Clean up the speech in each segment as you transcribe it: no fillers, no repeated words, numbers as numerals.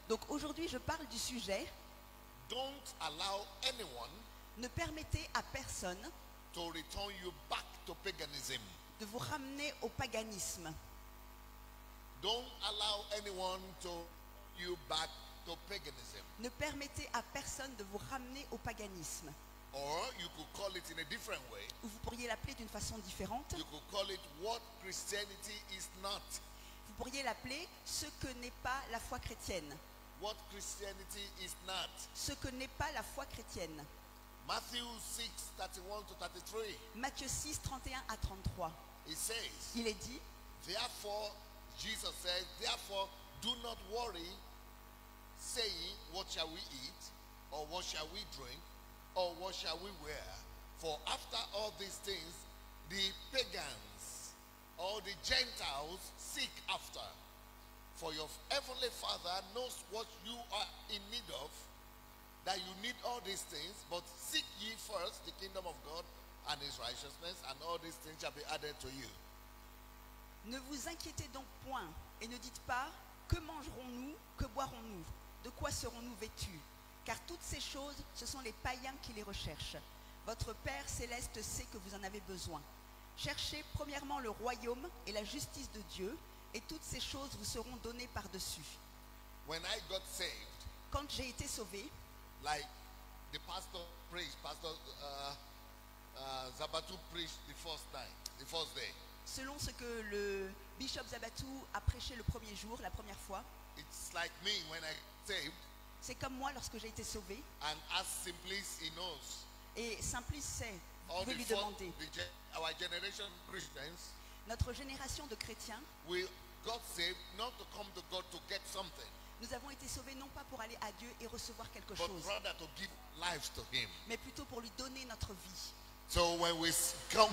Donc aujourd'hui, je parle du sujet Don't allow anyone ne permettez à personne to return you back to paganism. de vous ramener au paganisme. Don't allow anyone to you back to paganism. Ne permettez à personne de vous ramener au paganisme. Or you could call it in a different way. Ou vous pourriez l'appeler d'une façon différente. You could call it what Christianity is not. Vous pourriez l'appeler ce que n'est pas la foi chrétienne. What Christianity is not. Ce que n'est pas la foi chrétienne. Matthew 6, 31 to 33. Matthieu 6, 31 à 33. It says, Il est dit, therefore, Jesus says, therefore, do not worry, saying, what shall we eat? Or what shall we drink? Or what shall we wear? For after all these things, the pagans or the Gentiles seek after. For your heavenly Father knows what you are in need of, that you need all these things, but seek ye first the kingdom of God and his righteousness, and all these things shall be added to you. ne vous inquiétez donc point et ne dites pas, que mangerons-nous, que boirons-nous, de quoi serons-nous vêtus? Car toutes ces choses, ce sont les païens qui les recherchent. Votre Père céleste sait que vous en avez besoin. Cherchez premièrement le royaume et la justice de Dieu, et toutes ces choses vous seront données par-dessus. When I got saved, Quand j'ai été sauvé, like the pastor preached, Pastor Zabatu preached the first day. selon ce que le bishop Zabatou a prêché le premier jour, la première fois, It's like me when I saved, c'est comme moi lorsque j'ai été sauvé. and as Simplice he knows, Et Simplice sait, vous all pouvez lui the demander. our generation of Christians, Notre génération de chrétiens, we got saved not to come to God to get something, nous avons été sauvés non pas pour aller à Dieu et recevoir quelque but chose, rather to give lives to him. mais plutôt pour lui donner notre vie. So when we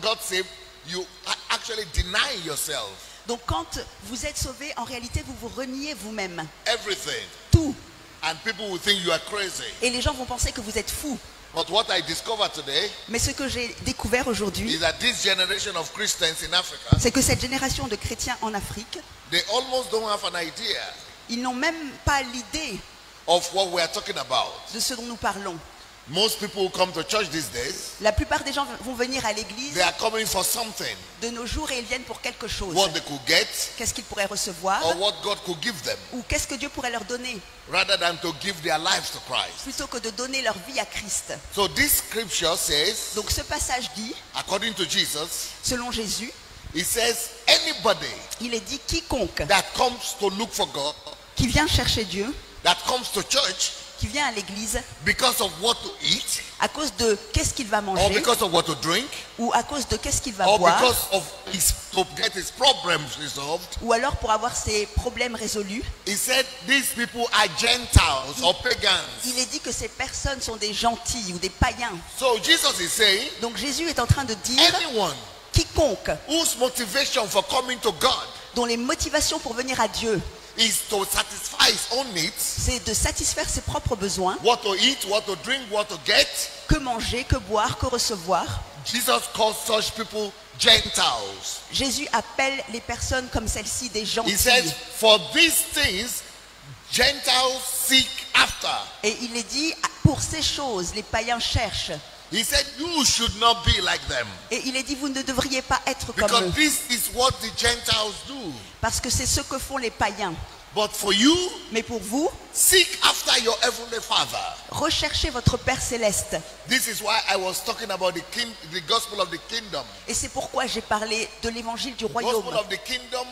got saved, you actually deny yourself Donc quand vous êtes sauvés, en réalité vous vous reniez vous-même, everything, tout. and people will think you are crazy. Et les gens vont penser que vous êtes fous. But what I discovered today Mais ce que j'ai découvert aujourd'hui, is that this generation of Christians in Africa, c'est que cette génération de chrétiens en Afrique, they almost don't have an idea ils n'ont même pas l'idée of what we are talking about. de ce dont nous parlons. Most people who come to church these days, La plupart des gens vont venir à l'église they are coming for something, de nos jours et ils viennent pour quelque chose. what they could get Qu'est-ce qu'ils pourraient recevoir or what God could give them, ou qu'est-ce que Dieu pourrait leur donner rather than to give their lives to Christ. plutôt que de donner leur vie à Christ. So this scripture says, Donc ce passage dit, according to Jesus, selon Jésus, it says anybody il est dit quiconque that comes to look for God, qui vient chercher Dieu, that comes to church qui vient à l'église because of what to eat, à cause de qu'est-ce qu'il va or manger because of what to drink, ou à cause de qu'est-ce qu'il va or boire because of to get his problems resolved. ou alors pour avoir ses problèmes résolus. He said these people are Gentiles or pagans. Il est dit que ces personnes sont des gentils ou des païens. So Jesus is saying Donc Jésus est en train de dire anyone quiconque whose motivation for coming to God dont les motivations pour venir à Dieu, is to satisfy his own needs, c'est de satisfaire ses propres besoins, what to eat, what to drink, what to get, que manger, que boire, que recevoir. Jesus calls such people Gentiles. Jésus appelle les personnes comme celles-ci des He gentils. says, for these things Gentiles seek after. Et il est dit, pour ces choses, les païens cherchent. He said, you should not be like them, Et il est dit, vous ne devriez pas être comme because eux. this is what the Gentiles do. Parce que c'est ce que font les païens. But for you, Mais pour vous, seek after your heavenly Father. recherchez votre Père céleste. This is why I was talking about the gospel of the kingdom. Et c'est pourquoi j'ai parlé de l'évangile du royaume. Gospel of the kingdom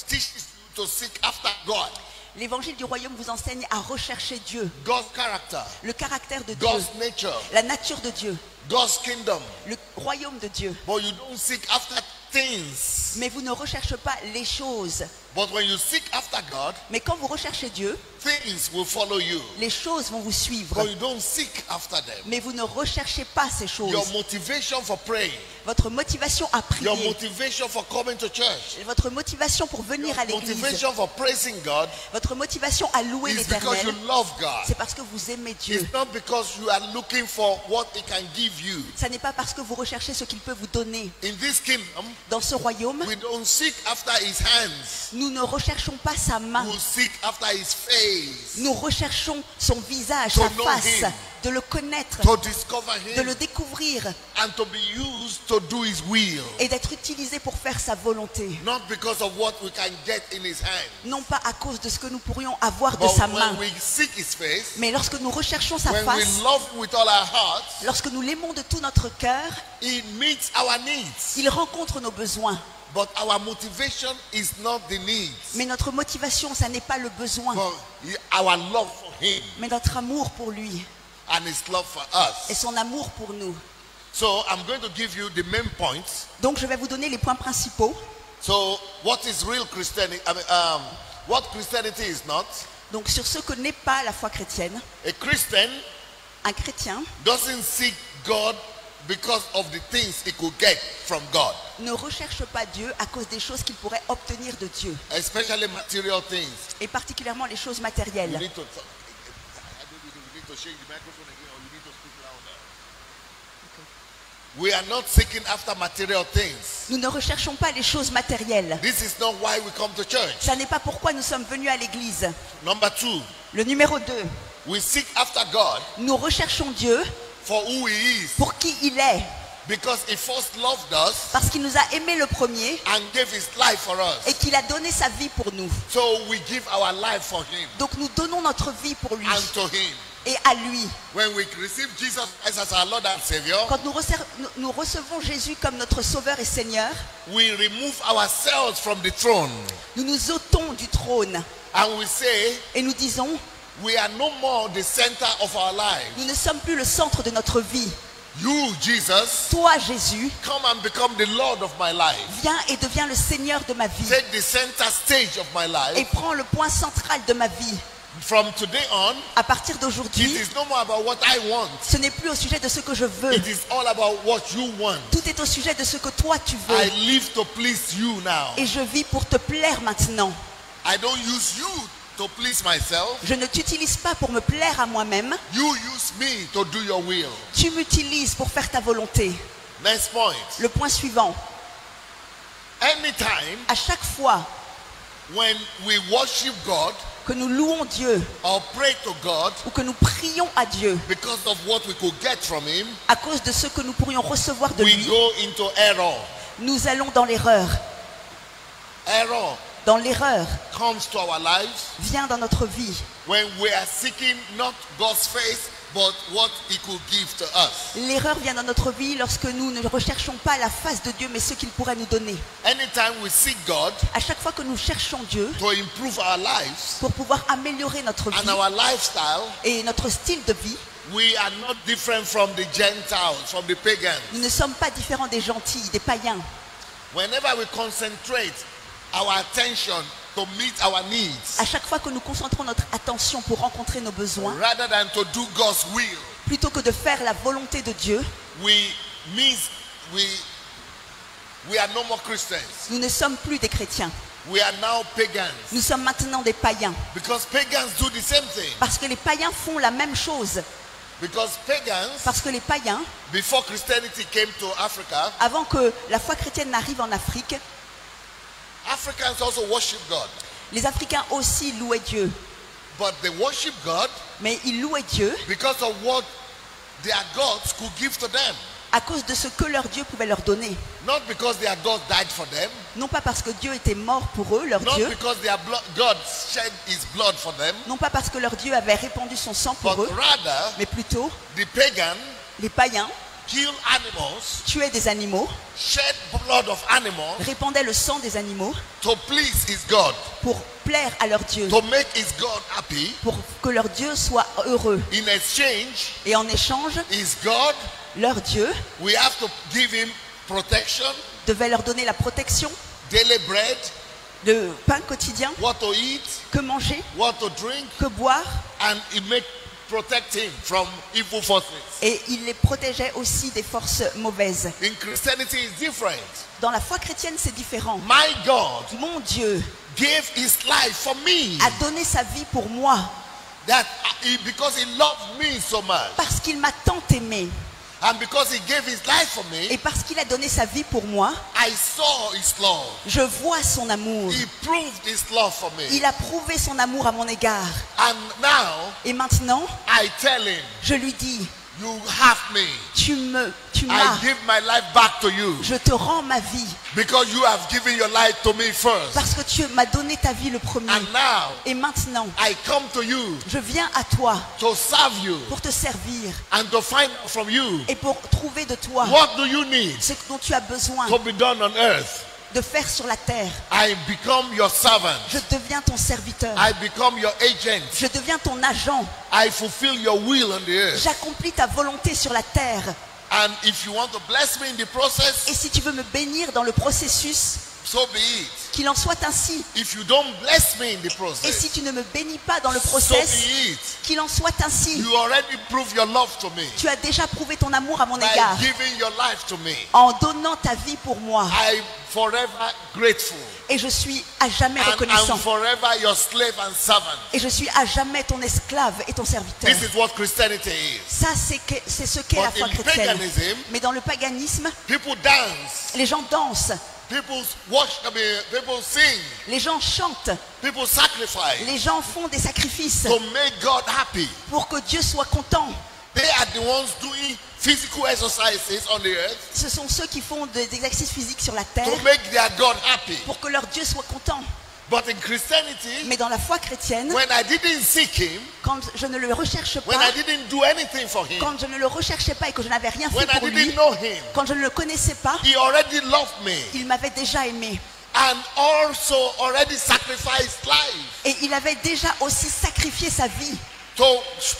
teaches you to seek after God, L'évangile du royaume vous enseigne à rechercher Dieu, God's character, le caractère de Dieu, God's nature, la nature de Dieu, God's kingdom. le royaume de Dieu. But you don't seek after things. Mais vous ne recherchez pas les choses. But when you seek after God, Mais quand vous recherchez Dieu, things will follow you. les choses vont vous suivre. But you don't seek after them. Mais vous ne recherchez pas ces choses. Your motivation for praying, Votre motivation à your prier, motivation for coming to church, votre motivation pour venir à l'église, motivation for praising God votre motivation à louer is because you l'éternel, love God. c'est parce que vous aimez Dieu. It's not because you are looking for what He can give you. Ça n'est pas parce que vous recherchez ce qu'il peut vous donner. In this kingdom, Dans ce royaume, we don't seek after His hands. Nous ne recherchons pas sa main. We seek after his face. Nous recherchons son visage, To sa know face, him. de le connaître, To discover de him. le découvrir And to be used to do his will. et d'être utilisé pour faire sa volonté. Not because of what we can get in his hand. Non pas à cause de ce que nous pourrions avoir de But sa main, when we seek his face, mais lorsque nous recherchons sa when we face, love with all our hearts, lorsque nous l'aimons de tout notre cœur, he meets our needs. il rencontre nos besoins. But our motivation is not the needs. Mais notre motivation, ça n'est pas le besoin, But our love for him mais notre amour pour lui and his love for et us. son amour pour nous. So I'm going to give you the main points. Donc je vais vous donner les points principaux. So what is real Christianity? What Christianity is not. Donc sur ce que n'est pas la foi chrétienne, A Christian un chrétien doesn't seek God because of the things he could get from God, ne recherche pas Dieu à cause des choses qu'il pourrait obtenir de Dieu, especially material things. et particulièrement les choses You matérielles. need to shake the microphone again, or you need to speak louder. We are not seeking after material things. Nous ne recherchons pas les choses matérielles. This is not why we come to church. Ça n'est pas pourquoi nous sommes venus à l'église. Number 2, Le numéro 2, we seek after God nous recherchons Dieu for who he is, pour qui il est, because he first loved us parce qu'il nous a aimés le premier and gave his life for et us. qu'il a donné sa vie pour nous. So we give our life for him Donc nous donnons notre vie pour lui and to him. et à lui. When we receive Jesus Christ as our Lord and Savior, Quand nous recevons Jésus comme notre Sauveur et Seigneur, we remove ourselves from the throne nous nous ôtons du trône and we say et nous disons, we are no more the center of our lives. nous ne sommes plus le centre de notre vie. You, Jesus, Toi, Jésus, come and become the Lord of my life. viens et deviens le Seigneur de ma vie Take the center stage of my et life. prends le point central de ma vie. From today on, À partir it d'aujourd'hui, is no more about what I want. ce n'est plus au sujet de ce que je veux. It is all about what you want. Tout est au sujet de ce que toi tu I veux. live to please you now. Et je vis pour te plaire maintenant. I don't use you to please myself. Je ne t'utilise pas pour me plaire à moi-même. You use me to do your will. Tu m'utilises pour faire ta volonté. Next point. Le point suivant. Anytime À chaque fois when we worship God que nous louons Dieu or pray to God ou que nous prions à Dieu because of what we could get from him, à cause de ce que nous pourrions recevoir de we lui, go into error. nous allons dans l'erreur. Error Dans l'erreur comes to our lives vient dans notre vie. when we are seeking not God's face but what he could give to us. L'erreur vient dans notre vie lorsque nous ne recherchons pas la face de Dieu, mais ce qu'il pourrait nous donner. Anytime we seek God À chaque fois que nous cherchons Dieu to improve our lives pour pouvoir améliorer notre and vie our lifestyle, et notre style de vie, we are not different from the Gentiles, from the pagans. nous ne sommes pas différents des gentils, des païens. Whenever we concentrate our attention to meet our needs, À chaque fois que nous concentrons notre attention pour rencontrer nos besoins, rather than to do God's will, plutôt que de faire la volonté de Dieu, we are no more Christians. nous ne sommes plus des chrétiens. We are now pagans. Nous sommes maintenant des païens. Because pagans do the same thing. Parce que les païens font la même chose. Because pagans, Parce que les païens, before Christianity came to Africa, avant que la foi chrétienne n'arrive en Afrique, Africans also worship God. les Africains aussi louaient Dieu. But they worship God Mais ils louaient Dieu because of what their gods could give to them. à cause de ce que leur Dieu pouvait leur donner. Not because their God died for them. Non pas parce que Dieu était mort pour eux, leur Not Dieu. because their God shed his blood for them. Non pas parce que leur Dieu avait répandu son sang pour But eux, rather, mais plutôt the pagan les païens kill animals, tuaient des animaux, shed blood of animals répandaient le sang des animaux to please his God, pour plaire à leur Dieu, to make his God happy. pour que leur Dieu soit heureux. In exchange, Et en échange, his God, leur Dieu we have to give him protection, devait leur donner la protection, daily bread, le pain quotidien, what to eat, que manger, what to drink, que boire, and protect him from evil forces. et il les protégeait aussi des forces mauvaises. In Christianity, it's different. Dans la foi chrétienne, c'est différent. My God Mon Dieu gave his life for me. a donné sa vie pour moi Because he loved me so much. parce qu'il m'a tant aimé. And because he gave his life for me, Et parce qu'il a donné sa vie pour moi, I saw his love. je vois son amour. He proved his love for me. Il a prouvé son amour à mon égard. And now Et maintenant, I tell him, je lui dis, you have me. tu I m'as, give my life back to you je te rends ma vie. because you have given your life to me first. Parce que tu m'as donné ta vie le premier. And now Et maintenant, I come to you je viens à toi to serve you pour te servir and to find out from you et pour trouver de toi what do you need ce dont tu as besoin to be done on earth. de faire sur la terre. I become your servant. Je deviens ton serviteur. I become your agent. Je deviens ton agent. I fulfill your will on the earth. J'accomplis ta volonté sur la terre. And if you want to bless me in the process, Et si tu veux me bénir dans le processus, so be it. qu'il en soit ainsi. If you don't bless me in the Et process, si tu ne me bénis pas dans le so process, be it. qu'il en soit ainsi. You already proved your love to me Tu as déjà prouvé ton amour à mon by égard giving your life to me. en donnant ta vie pour moi. I'm forever grateful. Et je suis à jamais And reconnaissant. I'm forever your slave and servant. Et je suis à jamais ton esclave et ton serviteur. This is what Christianity is. Ça, c'est ce qu'est la But foi in chrétienne. paganism, Mais dans le paganisme, people dance, les gens dansent, people people sing, les gens chantent, people sacrifice les gens font des sacrifices to make God happy. pour que Dieu soit content. They are the ones doing physical exercises on the earth Ce sont ceux qui font des exercices physiques sur la terre to make their God happy. pour que leur Dieu soit content. But in Christianity, Mais dans la foi chrétienne, when I didn't seek him, quand je ne le recherche when pas, I didn't do anything for him, quand je ne le recherchais pas et que je n'avais rien fait when I pour lui, didn't know him, quand je ne le connaissais pas, he already loved me il m'avait déjà aimé. and also already sacrificed life Et il avait déjà aussi sacrifié sa vie to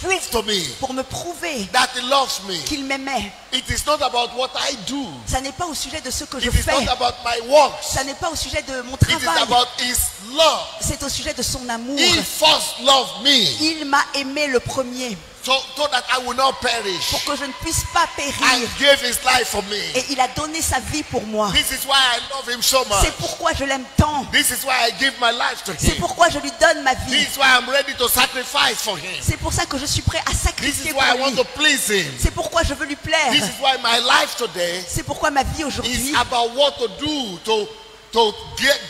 prove to me pour me prouver that he loves me. qu'il m'aimait. It is not about what I do. Ça n'est pas au sujet de ce que je It is fais. not about my works. Ça n'est pas au sujet de mon It is travail. about his love. C'est au sujet de son amour. He first loved me Il m'a aimé le premier so that I will not perish pour que je ne puisse pas and périr. gave his life for me. Et il a donné sa vie pour moi. This is why I love him so much. C'est pourquoi je l'aime tant. This is why I give my life to C'est him. pourquoi je lui donne ma vie. This is why I'm ready to sacrifice for him. C'est pour ça que je suis prêt à This sacrifier is why I pour want lui. to please him. C'est pourquoi je veux lui plaire. This is why my life today C'est pourquoi ma vie is aujourd'hui about what to do to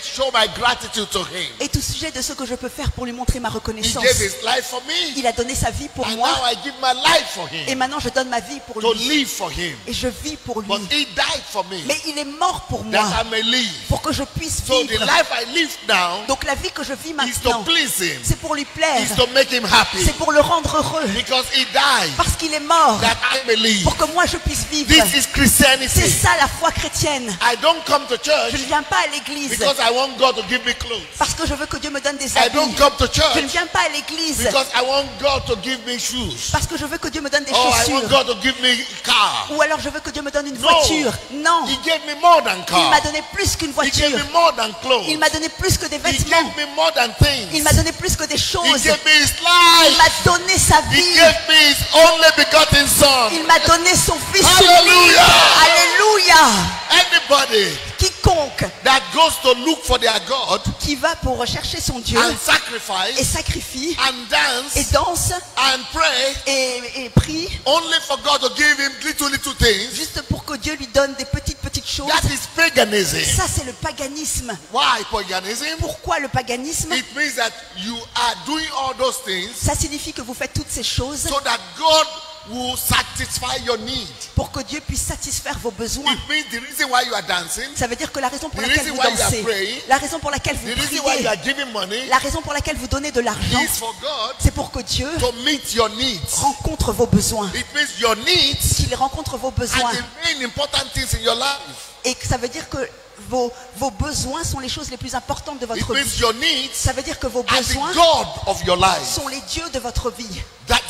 show my gratitude to him. est au sujet de ce que je peux faire pour lui montrer ma He reconnaissance. gave his life for me, Il a donné sa vie pour and moi now I give my life for et him maintenant je donne ma vie pour to lui. live for him. Et je vis pour lui. But he died for me Mais il est mort pour that moi I may live. pour que je puisse So the vivre. life I live now Donc la vie que je vis is to maintenant, please him, c'est pour lui plaire. is to make him happy, C'est pour le rendre heureux. because he died Parce qu'il est mort that I may live. pour que moi je puisse vivre. This is C'est Christianity. ça la foi chrétienne. I don't come to Je church ne viens pas à l'église because I want God to give me clothes. parce que je veux que Dieu me donne des I don't habits. come to Je ne church viens pas à l'église because I want God to give me shoes. parce que je veux que Dieu me donne des Oh, I want chaussures. God to give me car. Ou alors je veux que Dieu me donne une No. voiture. Non. He gave me more than Il m'a car. donné plus qu'une He gave voiture. me more than clothes. Il m'a donné plus que des He vêtements. gave me more than Il things. m'a donné plus que des He choses. gave me his Il life. m'a donné sa He vie. gave me his only begotten son. Il m'a donné son fils Hallelujah. unique. Alléluia. Anybody Quiconque that goes to look for their God qui va pour rechercher son Dieu and et sacrifice sacrifie and et dance danse and pray et prie only for God to give him little things, juste pour que Dieu lui donne des petites choses, that is paganism. ça c'est le paganisme. Why paganism? Pourquoi le paganisme? It means that you are doing all those things Ça signifie que vous faites toutes ces choses so that God will satisfy your need. pour que Dieu puisse satisfaire vos besoins. It means the reason why you are dancing, Ça veut dire que la raison pour The laquelle reason vous why you are dansez, praying, la raison pour laquelle vous the reason why you priez, are giving money la raison pour laquelle vous donnez de l'argent, is for God c'est pour que Dieu to meet your needs. rencontre vos besoins, It means your needs qu'il rencontre vos besoins. are the main important things in your life. Et que ça veut dire que vos besoins sont les choses les plus importantes de It votre means vie. your needs Ça veut dire que vos are the besoins God of your life. sont les dieux de votre vie. That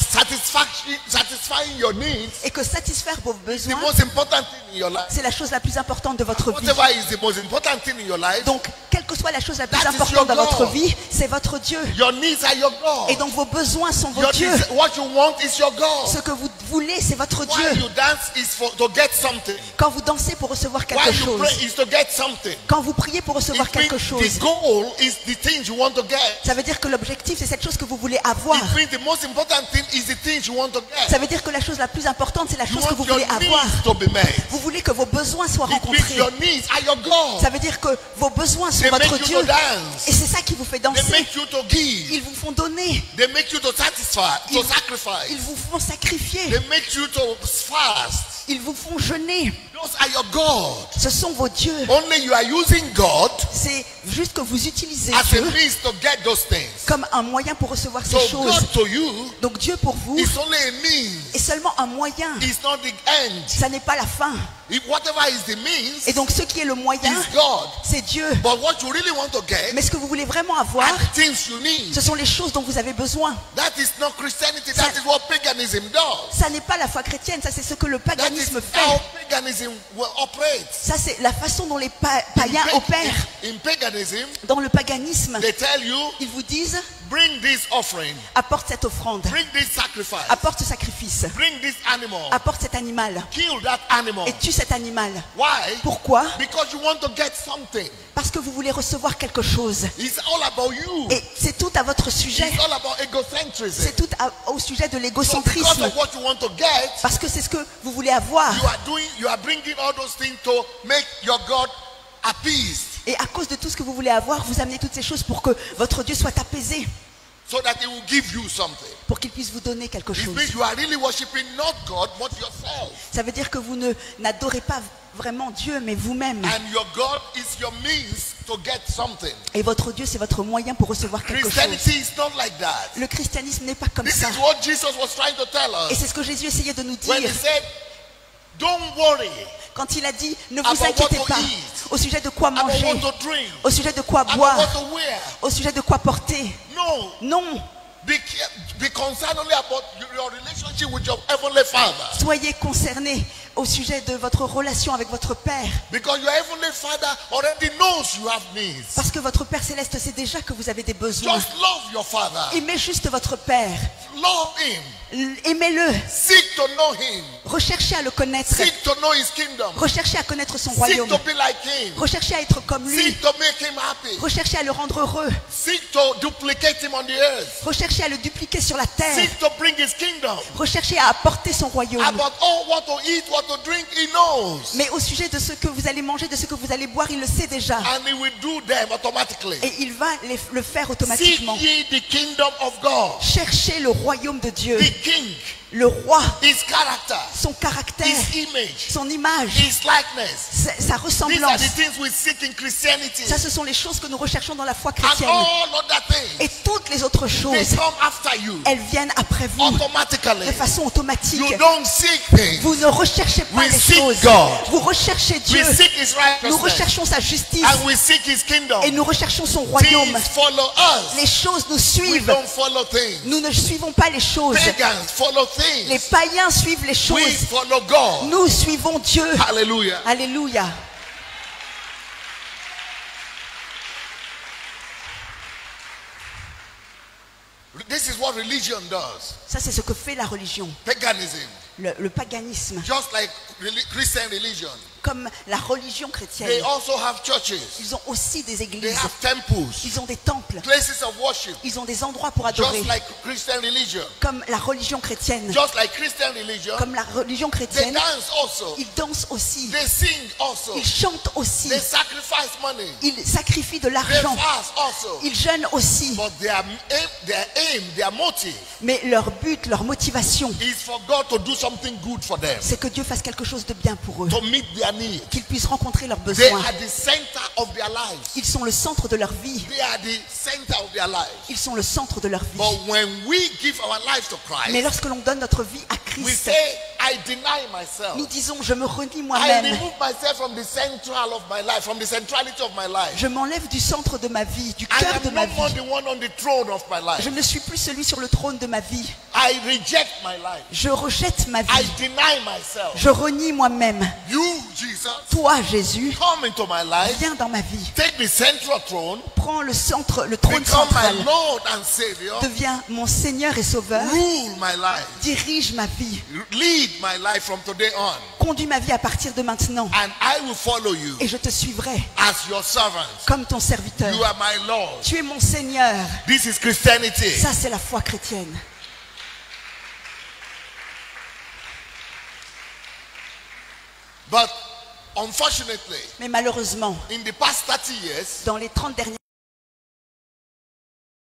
satisfying your needs Et que satisfaire vos is the besoins, most important thing in your life. c'est la chose la plus importante de votre vie. Whatever is the most important thing in your life, Donc, quelle que soit la chose la plus That is importante your dans votre God. vie, c'est votre Dieu. Your needs are your God. Et donc vos besoins sont vos Your dieux. what you want is your God. Ce que vous voulez, c'est votre Why Dieu. you dance is to get something. Quand vous dansez pour recevoir Why quelque you chose, pray is to get something. quand vous priez pour recevoir It quelque means chose, the goal is the things you want to get. ça veut dire que l'objectif, c'est cette chose que vous voulez avoir. It means the most important thing is the things you want to Ça get. veut dire que la chose la plus importante, c'est la You chose que vous want your voulez avoir. needs to be met. Vous voulez que vos besoins soient It means rencontrés. your needs are your God. Ça veut dire que vos besoins sont They votre make you Dieu. to dance. Et c'est ça qui vous fait They danser. make you to give. Ils vous font donner. They make you to satisfy, to Ils sacrifice. vous font sacrifier. They make you to fast. Ils vous font jeûner. Those are your God. Ce sont vos dieux. Only you are using God C'est juste que vous utilisez as a Dieu means to get those things. comme un moyen pour recevoir So ces choses. God to you Donc Dieu pour vous is only a means. est seulement un moyen. It's not the end. Ça n'est pas la fin. If whatever is the means Et donc ce qui est le moyen, is God. c'est Dieu. But what you really want to get Mais ce que vous voulez vraiment avoir, are the things you need. ce sont les choses dont vous avez besoin. That is not Christianity. That is what paganism does. Ça n'est pas la foi chrétienne, ça c'est ce que le That is paganisme how fait. paganism operates. Ça c'est la façon dont les païens opèrent. In paganism, Dans le paganisme, they tell you, ils vous disent, bring this offering, apporte cette offrande, bring this sacrifice, apporte ce sacrifice, bring this animal, apporte cet animal kill that animal. et tue cet animal. Why? Pourquoi? Because you want to get something. Parce que vous voulez recevoir quelque chose. It's all about you. Et c'est tout à votre sujet. It's all about egocentrism. C'est tout au sujet de So because l'égocentrisme. of what you want to get, Parce que c'est ce que vous voulez avoir. you are bringing all those things to make your God appeased, Et à cause de tout ce que vous voulez avoir, vous amenez toutes ces choses pour que votre Dieu soit apaisé. so that He will give you something. Pour qu'il puisse vous donner quelque It chose. means you are really worshiping not God but yourself, Ça veut dire que vous n'adorez pas vraiment Dieu, mais vous-même. and your God is your means to get something. Et votre Dieu, c'est votre moyen pour recevoir quelque chose. Christianity is not like that. Le christianisme n'est pas comme This ça. is what Jesus was trying to tell Et us c'est ce que Jésus essayait de nous when He dire said, "Don't worry quand il a dit ne About vous inquiétez what to pas eat. au sujet de quoi about manger, what to drink, au sujet de quoi about boire, what to wear." au sujet de quoi porter. No, Non, be concerned only about your relationship with your heavenly Father, soyez concernés au sujet de votre relation avec votre Père. because your heavenly Father already knows you have needs. Parce que votre Père Céleste sait déjà que vous avez des besoins. Just love your Father. Aimez juste votre Père. Love Him. Aimez-le. Seek to know Him. Recherchez à le connaître. Seek to know His kingdom. Recherchez à connaître son Seek royaume. to be like Him. Recherchez à être comme lui. Seek to make Him happy. Recherchez à le rendre heureux. Seek to duplicate Him on the earth. Recherchez à le dupliquer sur la terre. Seek to bring His kingdom. Recherchez à apporter son royaume. About all what to eat, what to drink, He knows. Mais au sujet de ce que vous allez manger, de ce que vous allez boire, il le sait déjà. And He will do them automatically. Et il va le faire Seek automatiquement. ye the kingdom of God. Cherchez le royaume de Dieu. The King, Le roi, His character, son caractère, His image, son image, His likeness. sa These are ressemblance. the things we seek in Christianity. Ça, ce sont les choses que nous recherchons dans la foi And chrétienne. all other things, Et toutes les autres they choses, come after you elles viennent après vous automatically. de façon automatique. You don't seek things. Vous ne recherchez pas We les seek choses. God. Vous recherchez Dieu. We seek His Nous righteousness. recherchons sa justice. And we seek His kingdom. Et nous recherchons son royaume. Things follow Les us. choses nous We suivent. don't follow things. Nous ne suivons pas les choses. Pagans follow Les things. païens suivent les We choses. follow God. Nous suivons Dieu. Hallelujah. Alléluia. This is what religion does. Ça, c'est ce que fait la religion. Paganism. Le paganisme. Just like Christian religion. Comme la religion They chrétienne. also have churches. Ils ont aussi des They églises. have temples. Ils ont des temples. Places of worship. Ils ont des endroits pour adorer. Just like Christian religion. Comme la religion chrétienne. Just like Christian religion. Comme la religion They chrétienne. dance also. Ils dansent aussi. They sing also. Ils chantent aussi. They sacrifice money. Ils sacrifient de They l'argent. fast also. Ils jeûnent aussi. But their aim, their motive Mais leur but, leur motivation, is for God to do something good for them. c'est que Dieu fasse quelque chose de bien pour eux. To meet their needs. Qu'ils puissent rencontrer leurs They besoins. are the center of their lives. Ils sont le centre de leur vie. They are the center of their lives. Ils sont le centre de leur vie. But when we give our lives to Mais Christ, lorsque l'on donne notre vie à we Christ, say I deny myself. Nous disons, je me renie I moi-même. remove myself from the central of my life, from the centrality of my life. Je m'enlève du centre de ma vie, du I cœur de am ma no more vie. the one on the throne of my life. Je ne suis plus celui sur le trône de ma vie. I reject my life. Je rejette ma I vie. deny myself. Je renie moi-même. You, Jesus, Toi, Jésus, come into my life. viens dans ma vie. Take the central throne. Prends le centre, le trône Become central. my Lord and Savior. Deviens mon Seigneur et Sauveur. Rule my life. Dirige ma vie. Lead my life from today on. Conduis ma vie à partir de maintenant. And I will follow you Et je te suivrai as your servant. comme ton serviteur. You are my Lord. Tu es mon Seigneur. This is Christianity. Ça, c'est la foi chrétienne. But unfortunately, Mais malheureusement, in the past 30 years, dans les 30 dernières